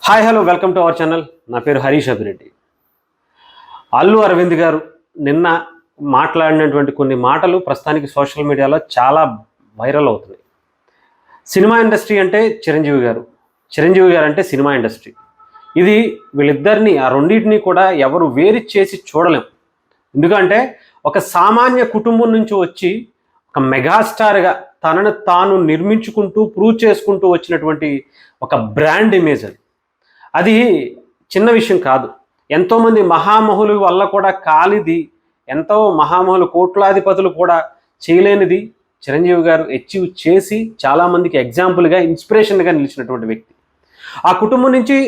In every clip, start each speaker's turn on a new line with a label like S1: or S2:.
S1: Hi hello welcome to our channel. నా పేరు హరీష్ అభిరెడ్డి. అల్లు అరవింద్ గారు నిన్న మాట్లాడినటువంటి కొన్ని మాటలు ప్రస్తుతానికి సోషల్ మీడియాలో చాలా వైరల్ అవుతున్నాయి. సినిమా ఇండస్ట్రీ అంటే చిరంజీవి గారు, చిరంజీవి గారు అంటే సినిమా ఇండస్ట్రీ. ఇది వీళ్ళిద్దరిని ఆ రెండింటిని కూడా ఎవరు వేరు చేసి చూడలేం. ఎందుకంటే ఒక సామాన్య కుటుంబం నుంచి వచ్చి ఒక మెగాస్టార్గా తనను తాను నిర్మించుకుంటూ ప్రూవ్ చేసుకుంటూ వచ్చినటువంటి ఒక బ్రాండ్ ఇమేజ్ అది చిన్న విషయం కాదు. ఎంతోమంది మహామహుల వల్ల కూడా కానిది, ఎంతో మహామహులు కోట్లాధిపతులు కూడా చేయలేనిది చిరంజీవి గారు అచీవ్ చేసి చాలామందికి ఎగ్జాంపుల్గా ఇన్స్పిరేషన్గా నిలిచినటువంటి వ్యక్తి. ఆ కుటుంబం నుంచి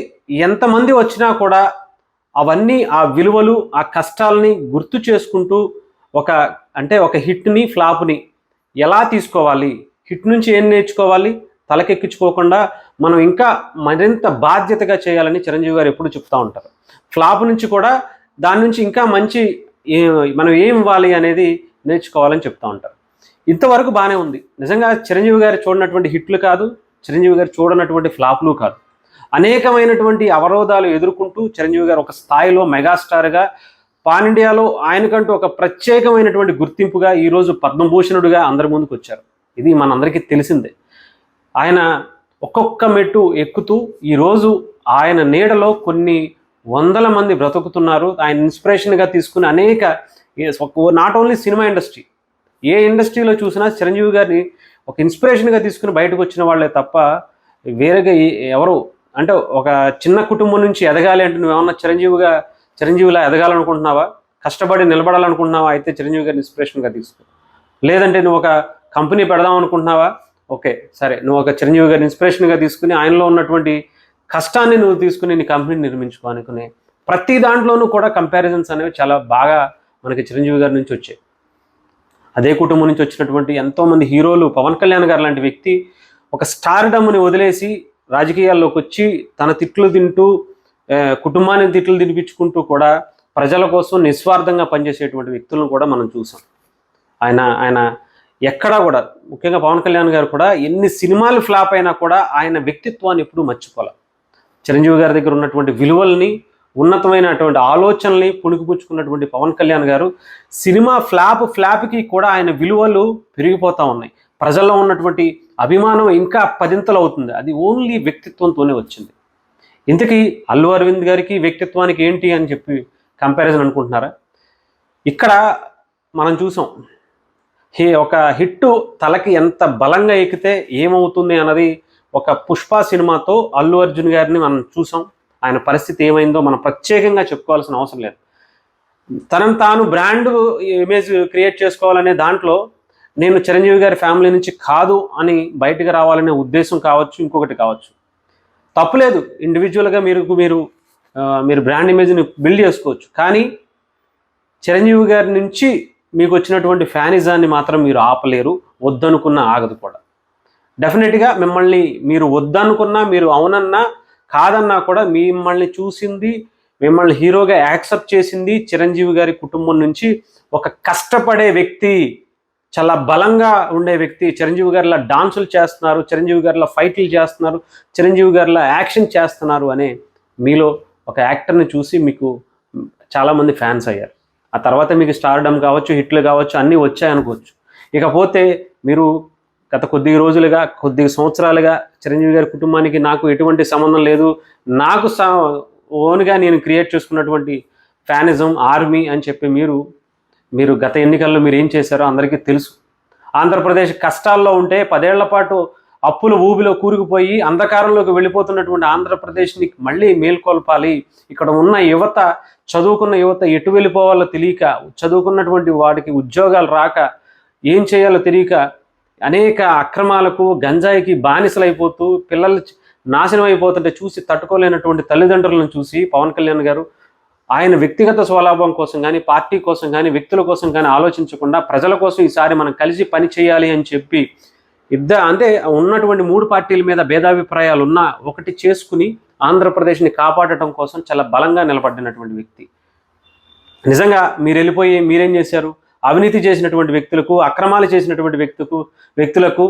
S1: ఎంతమంది వచ్చినా కూడా అవన్నీ ఆ విలువలు ఆ కష్టాలని గుర్తు చేసుకుంటూ ఒక హిట్ని ఫ్లాప్ని ఎలా తీసుకోవాలి, హిట్ నుంచి ఏం నేర్చుకోవాలి, తలకెక్కించుకోకుండా మనం ఇంకా మరింత బాధ్యతగా చేయాలని చిరంజీవి గారు ఎప్పుడు చెప్తూ ఉంటారు. ఫ్లాప్ నుంచి కూడా దాని నుంచి ఇంకా మంచి మనం ఏం ఇవ్వాలి అనేది నేర్చుకోవాలని చెప్తూ ఉంటారు. ఇంతవరకు బాగానే ఉంది. నిజంగా చిరంజీవి గారు చూడనటువంటి హిట్లు కాదు, చిరంజీవి గారు చూడనటువంటి ఫ్లాప్లు కాదు. అనేకమైనటువంటి అవరోధాలు ఎదుర్కొంటూ చిరంజీవి గారు ఒక స్థాయిలో మెగాస్టార్గా పాన్ ఇండియాలో ఆయనకంటూ ఒక ప్రత్యేకమైనటువంటి గుర్తింపుగా ఈరోజు పద్మభూషణుడిగా అందరి ముందుకు వచ్చారు. ఇది మనందరికీ తెలిసిందే. ఆయన ఒక్కొక్క మెట్టు ఎక్కుతూ ఈరోజు ఆయన నీడలో కొన్ని వందల మంది బ్రతుకుతున్నారు. ఆయన ఇన్స్పిరేషన్గా తీసుకుని అనేక, నాట్ ఓన్లీ సినిమా ఇండస్ట్రీ, ఏ ఇండస్ట్రీలో చూసినా చిరంజీవి గారిని ఒక ఇన్స్పిరేషన్గా తీసుకుని బయటకు వచ్చిన వాళ్ళే తప్ప వేరేగా ఎవరు, అంటే ఒక చిన్న కుటుంబం నుంచి ఎదగాలి అంటే నువ్వేమన్నా చిరంజీవిలా ఎదగాలనుకుంటున్నావా, కష్టపడి నిలబడాలనుకుంటున్నావా, అయితే చిరంజీవి గారిని ఇన్స్పిరేషన్గా తీసుకో. లేదంటే నువ్వు ఒక కంపెనీ పెడదాం అనుకుంటున్నావా, ఓకే సరే, నువ్వు ఒక చిరంజీవి గారిని ఇన్స్పిరేషన్గా తీసుకుని ఆయనలో ఉన్నటువంటి కష్టాన్ని నువ్వు తీసుకుని నీ కంపెనీని నిర్మించుకో అనుకునే ప్రతి దాంట్లోనూ కూడా కంపారిజన్స్ అనేవి చాలా బాగా మనకి చిరంజీవి గారి నుంచి వచ్చాయి. అదే కుటుంబం నుంచి వచ్చినటువంటి ఎంతోమంది హీరోలు, పవన్ కళ్యాణ్ గారు లాంటి వ్యక్తి ఒక స్టార్డమ్ని వదిలేసి రాజకీయాల్లోకి వచ్చి తన తిట్లు తింటూ కుటుంబాన్ని తిట్లు తినిపించుకుంటూ కూడా ప్రజల కోసం నిస్వార్థంగా పనిచేసేటువంటి వ్యక్తులను కూడా మనం చూసాం. ఆయన ఎక్కడా కూడా, ముఖ్యంగా పవన్ కళ్యాణ్ గారు కూడా ఎన్ని సినిమాలు ఫ్లాప్ అయినా కూడా ఆయన వ్యక్తిత్వాన్ని ఎప్పుడూ మర్చిపోలే. చిరంజీవి గారి దగ్గర ఉన్నటువంటి విలువల్ని, ఉన్నతమైనటువంటి ఆలోచనల్ని పుణికిపుచ్చుకున్నటువంటి పవన్ కళ్యాణ్ గారు సినిమా ఫ్లాప్కి కూడా ఆయన విలువలు పెరిగిపోతూ ఉన్నాయి. ప్రజల్లో ఉన్నటువంటి అభిమానం ఇంకా పదింతలు అవుతుంది. అది ఓన్లీ వ్యక్తిత్వంతోనే వచ్చింది. ఇంతకీ అల్లు అరవింద్ గారికి వ్యక్తిత్వానికి ఏంటి అని చెప్పి కంపారిజన్ అనుకుంటున్నారా? ఇక్కడ మనం చూసాం, ఒక హిట్టు తలకి ఎంత బలంగా ఎక్కితే ఏమవుతుంది అన్నది ఒక పుష్ప సినిమాతో అల్లు అర్జున్ గారిని మనం చూసాం. ఆయన పరిస్థితి ఏమైందో మనం ప్రత్యేకంగా చెప్పుకోవాల్సిన అవసరం లేదు. తనను తాను బ్రాండ్ ఇమేజ్ క్రియేట్ చేసుకోవాలనే దాంట్లో నేను చిరంజీవి గారి ఫ్యామిలీ నుంచి కాదు అని బయటకు రావాలనే ఉద్దేశం కావచ్చు, ఇంకొకటి కావచ్చు, తప్పులేదు. ఇండివిజువల్గా మీరు బ్రాండ్ ఇమేజ్ని బిల్డ్ చేసుకోవచ్చు. కానీ చిరంజీవి గారి నుంచి మీకు వచ్చినటువంటి ఫ్యానిజాన్ని మాత్రం మీరు ఆపలేరు, వద్దనుకున్నా ఆగదు కూడా. డెఫినెట్గా మిమ్మల్ని మీరు వద్దనుకున్నా, మీరు అవునన్నా కాదన్నా కూడా మిమ్మల్ని చూసింది, మిమ్మల్ని హీరోగా యాక్సెప్ట్ చేసింది చిరంజీవి గారి కుటుంబం నుంచి ఒక కష్టపడే వ్యక్తి, చాలా బలంగా ఉండే వ్యక్తి. చిరంజీవి గారిలా డాన్సులు చేస్తున్నారు, చిరంజీవి గారిలా ఫైట్లు చేస్తున్నారు, చిరంజీవి గారిలా యాక్షన్ చేస్తున్నారు అనే మీలో ఒక యాక్టర్ని చూసి మీకు చాలామంది ఫ్యాన్స్ అయ్యారు. ఆ తర్వాత మీకు స్టార్డమ్ కావచ్చు, హిట్లు కావచ్చు, అన్నీ వచ్చాయనుకోవచ్చు. ఇకపోతే మీరు గత కొద్ది సంవత్సరాలుగా చిరంజీవి గారి కుటుంబానికి నాకు ఎటువంటి సంబంధం లేదు, నాకు ఓన్గా నేను క్రియేట్ చేసుకున్నటువంటి ఫ్యానిజం, ఆర్మీ అని చెప్పి మీరు గత ఎన్నికల్లో మీరు ఏం చేశారో అందరికీ తెలుసు. ఆంధ్రప్రదేశ్ కష్టాల్లో ఉంటే 10 ఏళ్ల పాటు అప్పుల ఊబిలో కూరుకుపోయి అంధకారంలోకి వెళ్ళిపోతున్నటువంటి ఆంధ్రప్రదేశ్ని మళ్ళీ మేల్కొల్పాలి. ఇక్కడ ఉన్న యువత, చదువుకున్న యువత ఎటు వెళ్ళిపోవాలో తెలియక, చదువుకున్నటువంటి వాడికి ఉద్యోగాలు రాక, ఏం చేయాలో తెలియక అనేక అక్రమాలకు, గంజాయికి బానిసలైపోతూ పిల్లలు నాశనం అయిపోతుంటే చూసి తట్టుకోలేనటువంటి తల్లిదండ్రులను చూసి పవన్ కళ్యాణ్ గారు ఆయన వ్యక్తిగత స్వలాభం కోసం కానీ, పార్టీ కోసం కానీ, వ్యక్తుల కోసం కానీ ఆలోచించకుండా ప్రజల కోసం ఈసారి మనం కలిసి పని చేయాలి అని చెప్పి ఉన్నటువంటి 3 పార్టీల మీద భేదాభిప్రాయాలు ఉన్నా ఒకటి చేసుకుని ఆంధ్రప్రదేశ్ని కాపాడటం కోసం చాలా బలంగా నిలబడినటువంటి వ్యక్తి. నిజంగా మీరు వెళ్ళిపోయి మీరేం చేశారు? అవినీతి చేసినటువంటి వ్యక్తులకు, అక్రమాలు చేసినటువంటి వ్యక్తులకు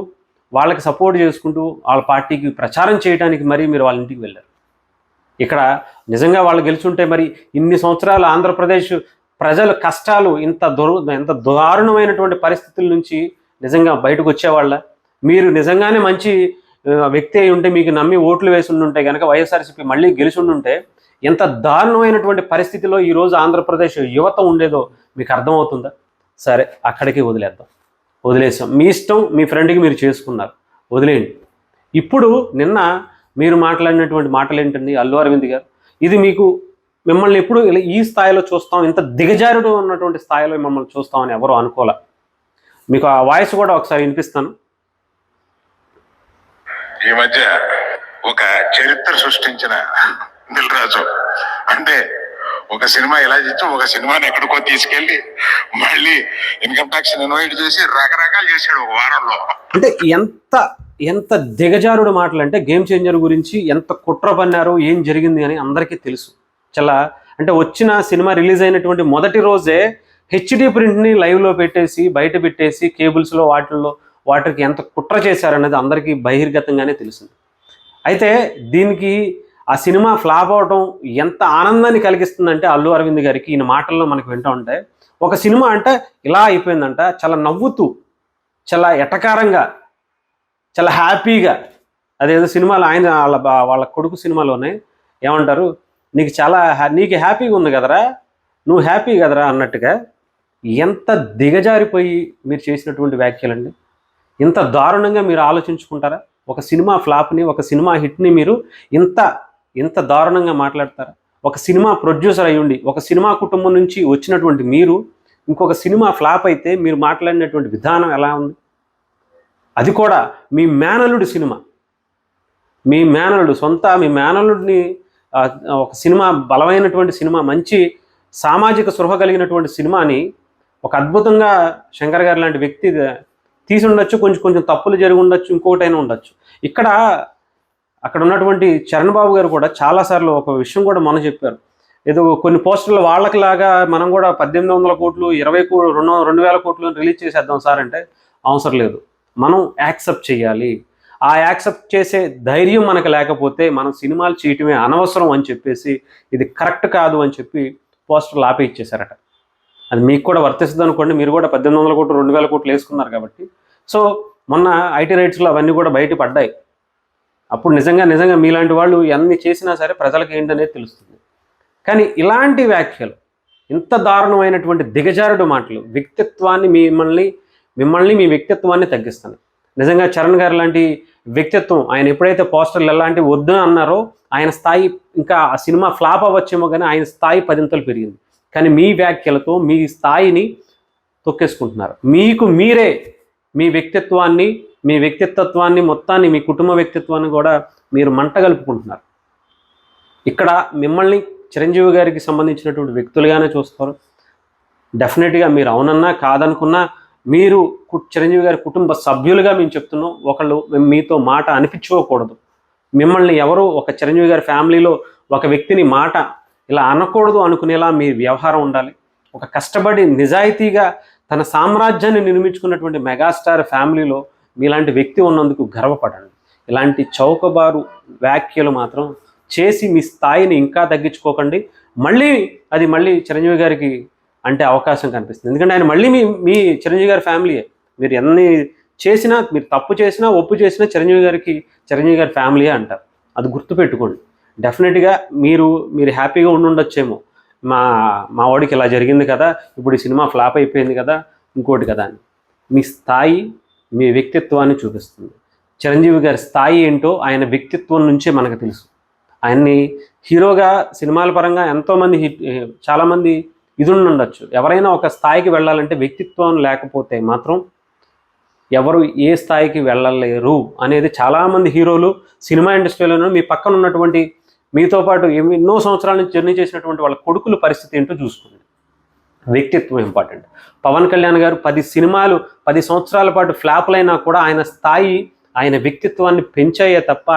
S1: వాళ్ళకి సపోర్ట్ చేసుకుంటూ వాళ్ళ పార్టీకి ప్రచారం చేయడానికి మరీ మీరు వాళ్ళ ఇంటికి వెళ్ళారు. ఇక్కడ నిజంగా వాళ్ళు గెలుచుంటే మరి ఇన్ని సంవత్సరాలు ఆంధ్రప్రదేశ్ ప్రజల కష్టాలు ఎంత దారుణమైనటువంటి పరిస్థితుల నుంచి నిజంగా బయటకు వచ్చేవాళ్ళ. మీరు నిజంగానే మంచి వ్యక్తి అయి ఉంటే, మీకు నమ్మి ఓట్లు వేసి ఉంటే కనుక వైఎస్ఆర్సీపీ మళ్ళీ గెలిచి ఉంటే ఎంత దారుణమైనటువంటి పరిస్థితిలో ఈరోజు ఆంధ్రప్రదేశ్ యువత ఉండేదో మీకు అర్థమవుతుందా? సరే, అక్కడికి వదిలేసాం. మీ ఇష్టం, మీ ఫ్రెండ్కి మీరు చేసుకున్నారు, వదిలేయండి. ఇప్పుడు నిన్న మీరు మాట్లాడినటువంటి మాటలు ఏంటండి అల్లు అరవింద్ గారు? ఇది మిమ్మల్ని ఎప్పుడు ఈ స్థాయిలో చూస్తాం, ఇంత దిగజారుడు ఉన్నటువంటి స్థాయిలో మిమ్మల్ని చూస్తామని ఎవరు అనుకోలే. మీకు ఆ వాయిస్ కూడా ఒకసారి వినిపిస్తాను.
S2: ఈ మధ్య ఒక చరిత్ర సృష్టించిన దిల్ రాజు అంటే ఒక సినిమా ఎలా చేసి ఒక సినిమాని ఎక్కడికో తీసుకెళ్లి మళ్ళీ ఇన్కమ్ ట్యాక్స్ ఇన్వైట్ చేసి రకరకాలు చేశాడు ఒక వారంలో.
S1: అంటే ఎంత దిగజారుడు మాటలు అంటే, గేమ్ చేంజర్ గురించి ఎంత కుట్ర పన్నారో, ఏం జరిగింది అని అందరికీ తెలుసు. చాలా అంటే వచ్చిన సినిమా రిలీజ్ అయినటువంటి మొదటి రోజే హెచ్డి ప్రింట్ని లైవ్లో పెట్టేసి, బయట పెట్టేసి, కేబుల్స్లో వాటికి ఎంత కుట్ర చేశారనేది అందరికీ బహిర్గతంగానే తెలిసింది. అయితే దీనికి ఆ సినిమా ఫ్లాప్ అవడం ఎంత ఆనందాన్ని కలిగిస్తుందంటే అల్లు అరవింద్ గారికి, ఈయన మాటల్లో మనకు వింటూ ఉంటే, ఒక సినిమా అంటే ఇలా అయిపోయిందంట, చాలా నవ్వుతూ, చాలా ఎటకారంగా, చాలా హ్యాపీగా. అదేదో సినిమాలో ఆయన వాళ్ళ కొడుకు సినిమాలోనే ఏమంటారు, నీకు హ్యాపీగా ఉంది కదరా, నువ్వు హ్యాపీ కదరా అన్నట్టుగా ఎంత దిగజారిపోయి మీరు చేసినటువంటి వ్యాఖ్యలండి. ఇంత దారుణంగా మీరు ఆలోచించుకుంటారా? ఒక సినిమా ఫ్లాప్ని, ఒక సినిమా హిట్ని మీరు ఇంత దారుణంగా మాట్లాడతారా? ఒక సినిమా ప్రొడ్యూసర్ అయ్యుండి, ఒక సినిమా కుటుంబం నుంచి వచ్చినటువంటి మీరు ఇంకొక సినిమా ఫ్లాప్ అయితే మీరు మాట్లాడినటువంటి విధానం ఎలా ఉంది? అది కూడా మీ మేనల్లుడి సినిమా, మీ మేనల్లుడిని ఒక సినిమా, బలమైనటువంటి సినిమా, మంచి సామాజిక స్పృహ కలిగినటువంటి సినిమాని ఒక అద్భుతంగా శంకర్ గారు లాంటి వ్యక్తి తీసి ఉండొచ్చు, కొంచెం తప్పులు జరిగి ఉండొచ్చు, ఇంకొకటైనా ఉండొచ్చు. అక్కడ ఉన్నటువంటి చరణ్ బాబు గారు కూడా చాలాసార్లు ఒక విషయం కూడా మనం చెప్పారు. ఏదో కొన్ని పోస్టర్లు వాళ్ళకిలాగా మనం కూడా 1800 కోట్లు 2,000 కోట్లు రిలీజ్ చేసేద్దాం సార్ అంటే అవసరం లేదు. మనం యాక్సెప్ట్ చేయాలి. ఆ యాక్సెప్ట్ చేసే ధైర్యం మనకు లేకపోతే మనం సినిమాలు చేయటమే అనవసరం అని చెప్పేసి, ఇది కరెక్ట్ కాదు అని చెప్పి పోస్టర్లు ఆపి ఇచ్చేశారట. అది మీకు కూడా వర్తిస్తుంది అనుకోండి. మీరు కూడా 1800 కోట్లు 2,000 కోట్లు వేసుకున్నారు కాబట్టి. సో మొన్న ఐటీ రైట్స్లో అవన్నీ కూడా బయటపడ్డాయి. అప్పుడు నిజంగా మీలాంటి వాళ్ళు ఎన్ని చేసినా సరే ప్రజలకు ఏంటనేది తెలుస్తుంది. కానీ ఇలాంటి వ్యాఖ్యలు, ఇంత దారుణమైనటువంటి దిగజారుడు మాటలు వ్యక్తిత్వాన్ని, మిమ్మల్ని మీ వ్యక్తిత్వాన్ని తగ్గిస్తాను. నిజంగా చరణ్ గారు లాంటి వ్యక్తిత్వం, ఆయన ఎప్పుడైతే పోస్టర్లు ఎలాంటివి వద్దు అన్నారో ఆయన స్థాయి, ఇంకా ఆ సినిమా ఫ్లాప్ అవ్వచ్చేమో కానీ ఆయన స్థాయి 10 పెరిగింది. కానీ మీ వ్యాఖ్యలతో మీ స్థాయిని తొక్కేసుకుంటున్నారు. మీరే మీ వ్యక్తిత్వాన్ని మొత్తాన్ని, మీ కుటుంబ వ్యక్తిత్వాన్ని కూడా మీరు మంట కలుపుకుంటున్నారు. ఇక్కడ మిమ్మల్ని చిరంజీవి గారికి సంబంధించినటువంటి వ్యక్తులుగానే చూస్తారు. డెఫినెట్గా మీరు అవునన్నా కాదనుకున్నా మీరు చిరంజీవి గారి కుటుంబ సభ్యులుగా మేము చెప్తున్నాం. ఒకళ్ళు మీతో మాట అనిపించుకోకూడదు. మిమ్మల్ని ఎవరు ఒక చిరంజీవి గారి ఫ్యామిలీలో ఒక వ్యక్తిని మాట ఇలా అనకూడదు అనుకునేలా మీ వ్యవహారం ఉండాలి. ఒక కష్టపడి నిజాయితీగా తన సామ్రాజ్యాన్ని నిర్మించుకున్నటువంటి మెగాస్టార్ ఫ్యామిలీలో మీలాంటి వ్యక్తి ఉన్నందుకు గర్వపడండి. ఇలాంటి చౌకబారు వ్యాఖ్యలు మాత్రం చేసి మీ స్థాయిని ఇంకా తగ్గించుకోకండి. మళ్ళీ చిరంజీవి గారికి అంటే అవకాశం కనిపిస్తుంది. ఎందుకంటే ఆయన మళ్ళీ మీ చిరంజీవి గారి ఫ్యామిలీయే. మీరు ఎన్ని చేసినా, మీరు తప్పు చేసినా, ఒప్పు చేసినా చిరంజీవి గారి ఫ్యామిలీయే అంటారు. అది గుర్తుపెట్టుకోండి. డెఫినెట్గా మీరు హ్యాపీగా ఉండొచ్చేమో, మా వాడికి ఇలా జరిగింది కదా, ఇప్పుడు ఈ సినిమా ఫ్లాప్ అయిపోయింది కదా, ఇంకోటి కదా అని. మీ స్థాయి మీ వ్యక్తిత్వాన్ని చూపిస్తుంది. చిరంజీవి గారి స్థాయి ఏంటో ఆయన వ్యక్తిత్వం నుంచే మనకు తెలుసు. ఆయన్ని హీరోగా సినిమాల పరంగా ఎంతోమంది చాలామంది ఇది ఉండొచ్చు. ఎవరైనా ఒక స్థాయికి వెళ్ళాలంటే వ్యక్తిత్వం లేకపోతే మాత్రం ఎవరు ఏ స్థాయికి వెళ్ళలేరు అనేది చాలామంది హీరోలు సినిమా ఇండస్ట్రీలోనూ, మీ పక్కన ఉన్నటువంటి మీతో పాటు ఎన్నో సంవత్సరాల నుంచి జర్నీ చేసినటువంటి వాళ్ళ కొడుకుల పరిస్థితి ఏంటో చూసుకోండి. వ్యక్తిత్వం ఇంపార్టెంట్. పవన్ కళ్యాణ్ గారు 10 సినిమాలు 10 సంవత్సరాల పాటు ఫ్లాప్లైనా కూడా ఆయన స్థాయి, ఆయన వ్యక్తిత్వాన్ని పెంచాయే తప్ప,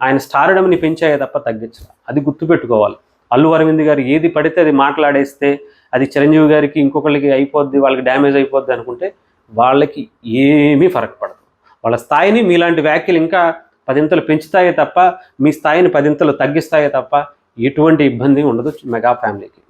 S1: ఆయన స్టార్డమ్ని పెంచాయే తప్ప తగ్గించాలి. అది గుర్తుపెట్టుకోవాలి. అల్లు అరవింద్ గారు ఏది పడితే అది మాట్లాడేస్తే అది చిరంజీవి గారికి ఇంకొకరికి అయిపోద్ది, వాళ్ళకి డ్యామేజ్ అయిపోద్ది అనుకుంటే వాళ్ళకి ఏమీ ఫరక్ పడదు. వాళ్ళ స్థాయిని మీలాంటి వ్యాఖ్యలు ఇంకా పదింతలు పెంచుతాయే తప్ప మీ స్థాయిని పదింతలు తగ్గిస్తాయే తప్ప ఎటువంటి ఇబ్బంది ఉండదు మెగా ఫ్యామిలీకి.